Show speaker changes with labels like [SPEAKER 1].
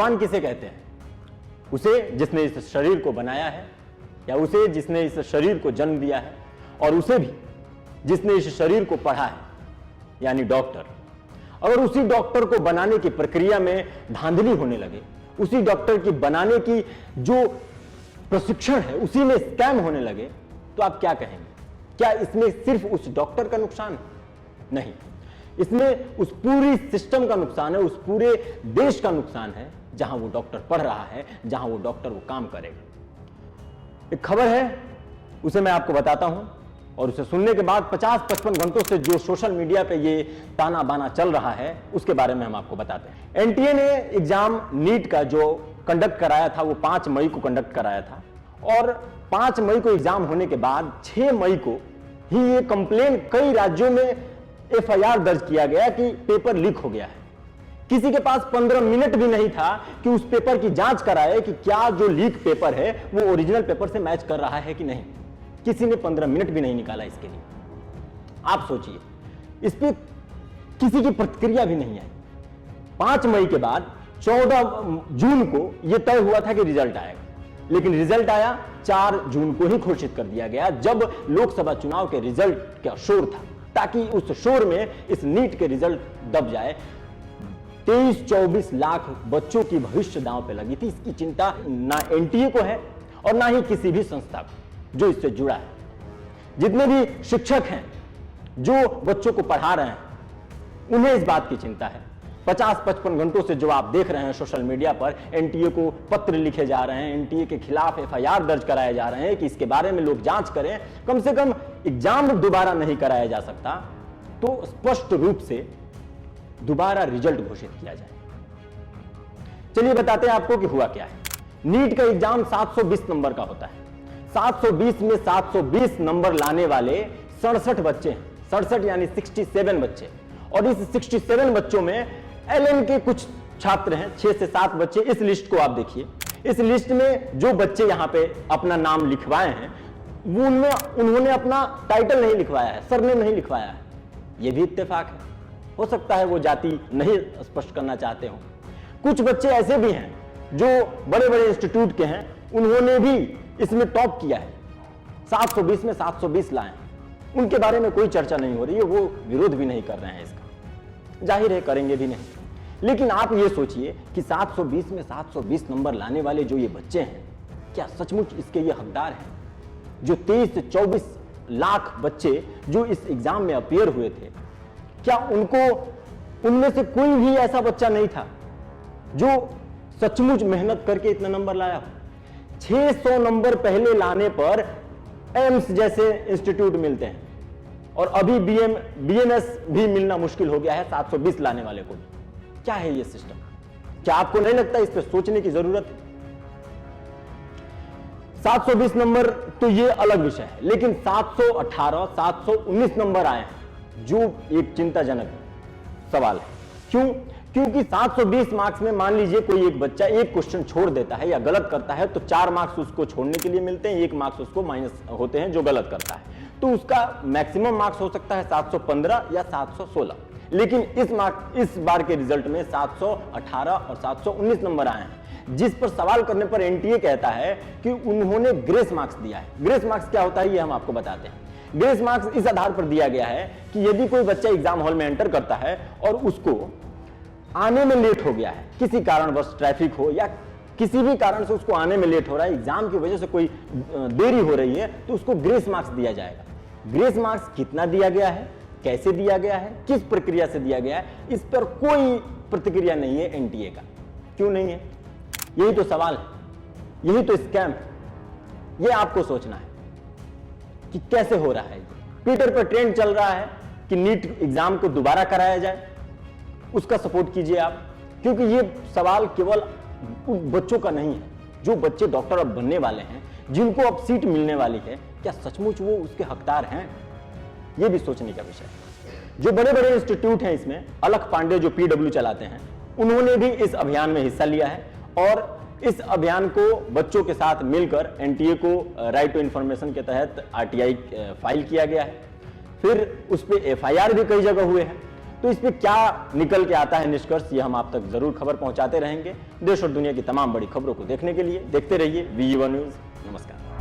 [SPEAKER 1] भगवान किसे कहते हैं? उसे जिसने इस शरीर को बनाया है, या उसे जिसने इस शरीर को जन्म दिया है, और उसे भी जिसने इस शरीर को पढ़ा है, यानी डॉक्टर। अगर उसी डॉक्टर को बनाने की प्रक्रिया में धांधली होने लगे, उसी डॉक्टर की बनाने की जो प्रशिक्षण है उसी में स्कैम होने लगे, तो आप क्या कहेंगे? क्या इसमें सिर्फ उस डॉक्टर का नुकसान है? नहीं, इसमें उस पूरी सिस्टम का नुकसान है, उस पूरे देश का नुकसान है जहां वो डॉक्टर पढ़ रहा है, जहां वो डॉक्टर वो काम करेगा। एक खबर है, उसे मैं आपको बताता हूं, और उसे सुनने के बाद 50-55 घंटों से जो सोशल मीडिया पे ये ताना बाना चल रहा है उसके बारे में हम आपको बताते हैं। एनटीए ने एग्जाम नीट का जो कंडक्ट कराया था वो 5 मई को कंडक्ट कराया था, और 5 मई को एग्जाम होने के बाद 6 मई को ही ये कंप्लेन कई राज्यों में एफआईआर दर्ज किया गया कि पेपर लीक हो गया है। किसी के पास 15 मिनट भी नहीं था कि उस पेपर की जांच कराए कि क्या जो लीक पेपर है वो ओरिजिनल पेपर से मैच कर रहा है कि नहीं। किसी ने 15 मिनट भी नहीं निकाला इसके लिए। आप सोचिए, इस पे किसी की प्रतिक्रिया भी नहीं आई। 5 मई के बाद 14 जून को यह तय हुआ था कि रिजल्ट आएगा, लेकिन रिजल्ट आया 4 जून को ही घोषित कर दिया गया, जब लोकसभा चुनाव के रिजल्ट का शोर था, ताकि उस शोर में इस नीट के रिजल्ट दब जाए। 23-24 लाख बच्चों की भविष्य दांव पे लगी थी। इसकी चिंता ना एनटीए को है और ना ही किसी भी संस्था को जो इससे जुड़ा है। जितने भी शिक्षक हैं जो बच्चों को पढ़ा रहे हैं उन्हें इस बात की चिंता है। 50-55 घंटों से जो आप देख रहे हैं सोशल मीडिया पर, एनटीए को पत्र लिखे जा रहे हैं, एनटीए के खिलाफ एफआईआर दर्ज कराए जा रहे हैं कि इसके बारे में लोग जांच करें। कम से कम एग्जाम दोबारा नहीं कराया जा सकता तो स्पष्ट रूप से दोबारा रिजल्ट घोषित किया जाए। चलिए बताते हैं आपको कि हुआ क्या है। नीट का एग्जाम 720 नंबर का होता है। 720 में 720 नंबर लाने वाले 67 बच्चे हैं। 67 यानी 67 बच्चे, और इस 67 बच्चों में एलएन के कुछ छात्र हैं, 6 से 7 बच्चे। इस लिस्ट को आप देखिए। इस लिस्ट में जो बच्चे यहां पे अपना नाम लिखवाए हैं वो उन्होंने अपना टाइटल नहीं लिखवाया है, सरनेम नहीं लिखवाया है। यह भी इत्तेफाक है। हो सकता है वो जाति नहीं स्पष्ट करना चाहते हो। कुछ बच्चे ऐसे भी हैं जो बड़े बड़े इंस्टीट्यूट के हैं, उन्होंने भी इसमें टॉप किया है। 720 में 720 लाए, उनके बारे में कोई चर्चा नहीं हो रही है, वो विरोध भी नहीं कर रहे हैं इसका, जाहिर है करेंगे भी नहीं। लेकिन आप ये सोचिए कि 720 में 720 नंबर लाने वाले जो ये बच्चे हैं, क्या सचमुच इसके ये हकदार हैं? जो 23 से 24 लाख बच्चे जो इस एग्जाम में अपीयर हुए थे, क्या उनमें से कोई भी ऐसा बच्चा नहीं था जो सचमुच मेहनत करके इतना नंबर लाया हो? 600 नंबर पहले लाने पर एम्स जैसे इंस्टीट्यूट मिलते हैं, और अभी बीएमएस भी मिलना मुश्किल हो गया है 720 लाने वाले को। क्या है ये सिस्टम? क्या आपको नहीं लगता इस पर सोचने की जरूरत है? 720 नंबर तो ये अलग विषय है, लेकिन 718, 719 नंबर आए हैं जो एक चिंताजनक सवाल है। क्यों? क्योंकि 720 मार्क्स में मान लीजिए कोई एक बच्चा एक क्वेश्चन छोड़ देता है या गलत करता है तो 4 मार्क्स उसको छोड़ने के लिए मिलते हैं, 1 मार्क्स उसको माइनस होते हैं जो गलत करता है। तो उसका मैक्सिमम मार्क्स हो सकता है 715 या 716। लेकिन इस बार के रिजल्ट में 718 और 719 नंबर आए हैं, जिस पर सवाल करने पर एनटीए कहता है कि उन्होंने ग्रेस मार्क्स दिया है। ग्रेस मार्क्स क्या होता है ये हम आपको बताते हैं। ग्रेस मार्क्स इस आधार पर दिया गया है कि यदि कोई बच्चा एग्जाम हॉल में एंटर करता है और उसको आने में लेट हो गया है, किसी कारणवश ट्रैफिक हो या किसी भी कारण से उसको आने में लेट हो रहा है, एग्जाम की वजह से कोई देरी हो रही है, तो उसको ग्रेस मार्क्स दिया जाएगा। ग्रेस मार्क्स कितना दिया गया है, कैसे दिया गया है, किस प्रक्रिया से दिया गया है, इस पर कोई प्रतिक्रिया नहीं है एनटीए का। क्यों नहीं है? यही तो सवाल है, यही तो स्कैम है। यह आपको सोचना है कि कैसे हो रहा है। ट्विटर पर ट्रेंड चल रहा है कि नीट एग्जाम को दोबारा कराया जाए, उसका सपोर्ट कीजिए आप, क्योंकि ये सवाल केवल बच्चों का नहीं है। जो बच्चे डॉक्टर अब बनने वाले हैं, जिनको अब सीट मिलने वाली है, क्या सचमुच वो उसके हकदार हैं? ये भी सोचने का विषय है। जो बड़े बड़े इंस्टीट्यूट हैं, इसमें अलख पांडे जो पीडब्ल्यू चलाते हैं, उन्होंने भी इस अभियान में हिस्सा लिया है, और इस अभियान को बच्चों के साथ मिलकर एनटीए को राइट टू इंफॉर्मेशन के तहत आरटीआई फाइल किया गया है। फिर उस पर एफआईआर भी कई जगह हुए हैं। तो इस पे क्या निकल के आता है निष्कर्ष, ये हम आप तक जरूर खबर पहुंचाते रहेंगे। देश और दुनिया की तमाम बड़ी खबरों को देखने के लिए देखते रहिए VUA न्यूज। नमस्कार।